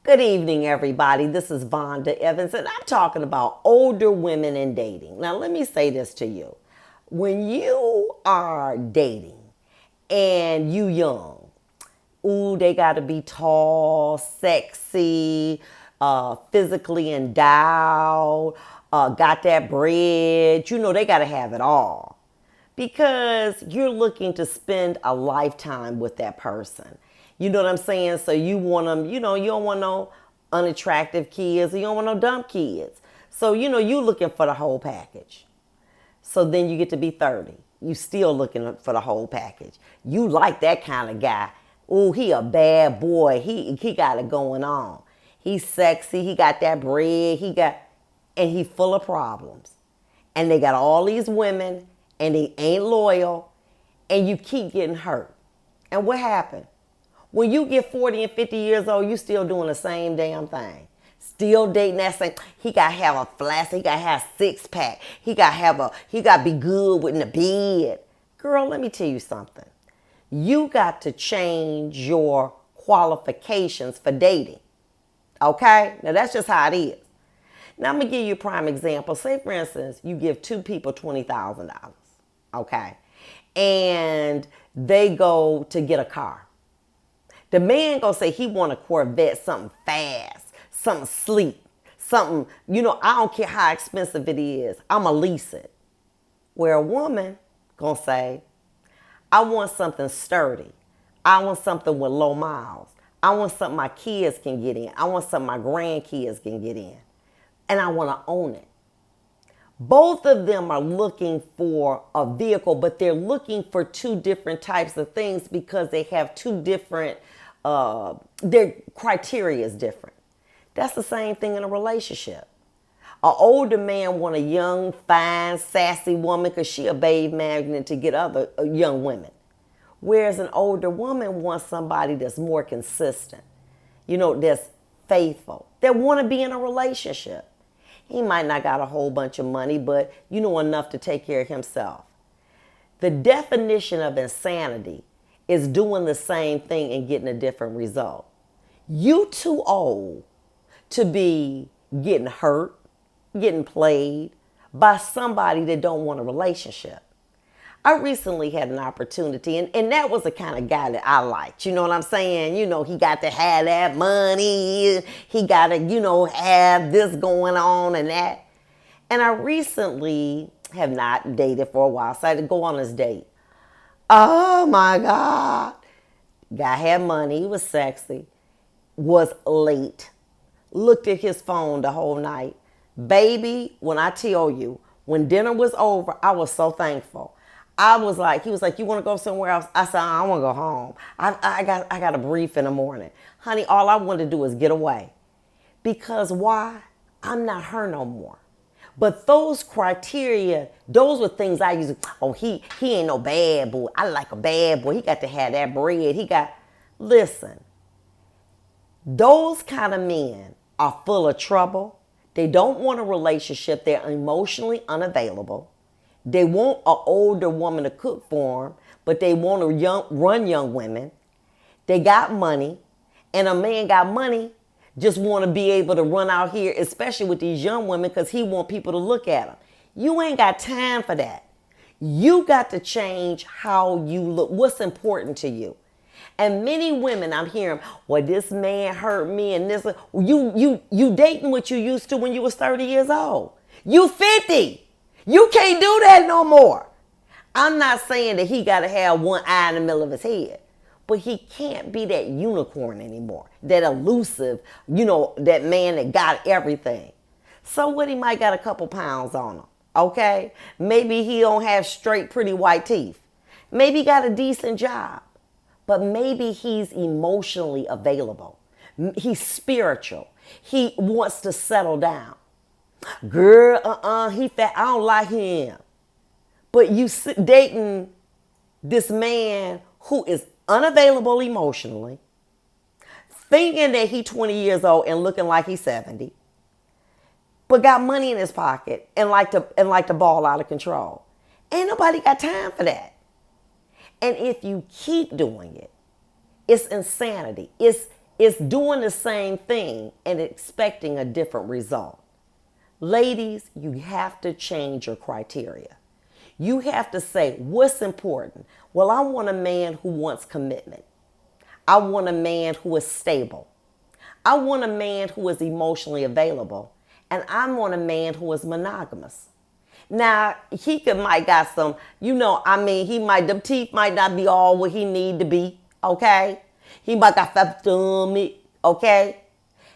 Good evening, everybody. This is Vonda Evans, and I'm talking about older women in dating. Now, let me say this to you. When you are dating and you young, ooh, they got to be tall, sexy, physically endowed, got that bread. You know, they got to have it all because you're looking to spend a lifetime with that person. You know what I'm saying? So you want them, you don't want no unattractive kids, or you don't want no dumb kids. So, you looking for the whole package. So then you get to be 30. You still looking for the whole package. You like that kind of guy. Ooh, he a bad boy. He got it going on. He's sexy. He got that bread. And he full of problems. And they got all these women, and they ain't loyal, and you keep getting hurt. And what happened? When you get 40 and 50 years old, you still doing the same damn thing. Still dating that same. He got to have a flask. He got to have a six pack. He got to be good with the bed. Girl, let me tell you something. You got to change your qualifications for dating. Okay? Now that's just how it is. Now I'm going to give you a prime example. Say, for instance, you give two people $20,000. Okay? And they go to get a car. The man gonna say he want a Corvette, something fast, something sleek, something, I don't care how expensive it is, I'ma lease it. Where a woman gonna say, I want something sturdy. I want something with low miles. I want something my kids can get in. I want something my grandkids can get in. And I wanna own it. Both of them are looking for a vehicle, but they're looking for two different types of things because they have two different, their criteria is different. That's the same thing in a relationship. An older man want a young, fine, sassy woman because she a babe magnet to get other young women. Whereas an older woman wants somebody that's more consistent, that's faithful, that want to be in a relationship. He might not got a whole bunch of money, but enough to take care of himself. The definition of insanity is doing the same thing and getting a different result. You too old to be getting hurt, getting played by somebody that don't want a relationship. I recently had an opportunity, and that was the kind of guy that I liked. You know what I'm saying? He got to have that money. He got to, have this going on and that. And I recently have not dated for a while, so I had to go on this date. Oh my God. Guy had money. He was sexy. Was late. Looked at his phone the whole night. Baby, when I tell you, when dinner was over, I was so thankful. He was like, you want to go somewhere else? I said, I want to go home. I got a brief in the morning. Honey, all I wanted to do is get away. Because why? I'm not her no more. But those criteria, those were things I used to, he ain't no bad boy. I like a bad boy. He got to have that bread. Listen, those kind of men are full of trouble. They don't want a relationship. They're emotionally unavailable. They want an older woman to cook for them, but they want to run young women. They got money, and a man got money, just want to be able to run out here, especially with these young women, because he want people to look at him. You ain't got time for that. You got to change how you look. What's important to you? And many women I'm hearing, well, this man hurt me, and this. You dating what you used to when you was 30 years old. You 50. You can't do that no more. I'm not saying that he got to have one eye in the middle of his head, but he can't be that unicorn anymore, that elusive, that man that got everything. So what, he might got a couple pounds on him, okay? Maybe he don't have straight, pretty white teeth. Maybe he got a decent job, but maybe he's emotionally available. He's spiritual. He wants to settle down. Girl, he fat. I don't like him. But you dating this man who is unavailable emotionally, thinking that he 20 years old and looking like he's 70, but got money in his pocket and like to ball out of control. Ain't nobody got time for that. And if you keep doing it, it's insanity. It's doing the same thing and expecting a different result. Ladies, you have to change your criteria. You have to say, what's important? Well, I want a man who wants commitment. I want a man who is stable. I want a man who is emotionally available. And I want a man who is monogamous. Now, might got some, them teeth might not be all what he need to be, okay? He might got fat stomach, okay?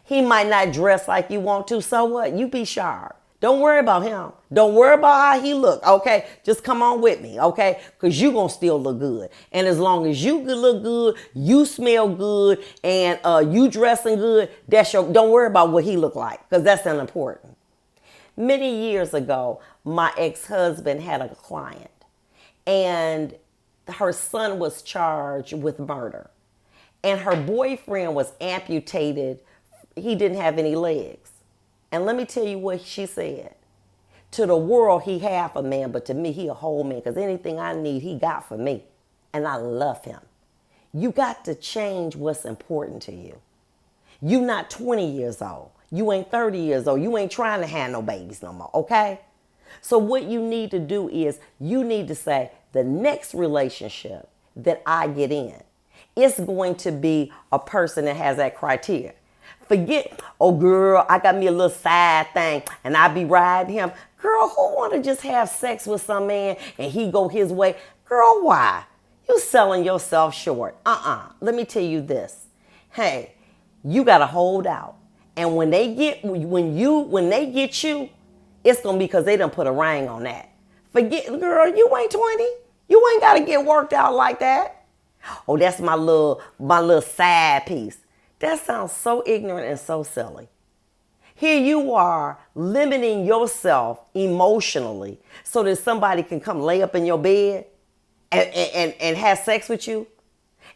He might not dress like you want to, so what? You be sharp. Don't worry about him. Don't worry about how he look, okay? Just come on with me, okay? Because you going to still look good. And as long as you look good, you smell good, and you dressing good, don't worry about what he look like, because that's unimportant. Many years ago, my ex-husband had a client, and her son was charged with murder. And her boyfriend was amputated. He didn't have any legs. And let me tell you what she said. To the world, he half a man, but to me, he a whole man, because anything I need, he got for me. And I love him. You got to change what's important to you. You not 20 years old. You ain't 30 years old. You ain't trying to have no babies no more, okay? So what you need to do is you need to say, the next relationship that I get in, it's going to be a person that has that criteria. Forget, oh girl, I got me a little side thing and I be riding him. Girl, who want to just have sex with some man and he go his way? Girl, why? You selling yourself short. Let me tell you this. Hey, you got to hold out. And when they get you, it's going to be because they done put a ring on that. Forget, girl, you ain't 20. You ain't got to get worked out like that. Oh, that's my little side piece. That sounds so ignorant and so silly. Here you are limiting yourself emotionally so that somebody can come lay up in your bed and have sex with you.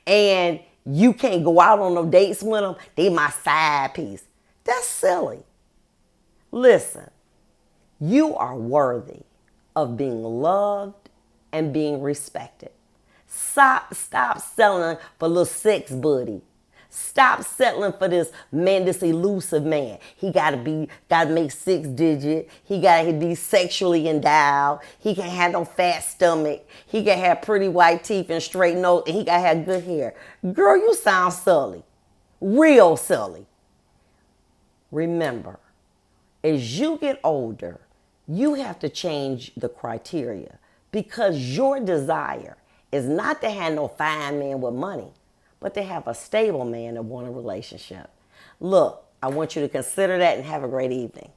And you can't go out on no dates with them. They my side piece. That's silly. Listen, you are worthy of being loved and being respected. Stop selling for little sex buddy. Stop settling for this man, this elusive man. He gotta make 6 digit. He gotta be sexually endowed. He can't have no fat stomach. He can have pretty white teeth and straight nose, and he gotta have good hair. Girl, you sound silly. Real silly. Remember, as you get older, you have to change the criteria, because your desire is not to have no fine man with money, but to have a stable man that want a relationship. Look, I want you to consider that and have a great evening.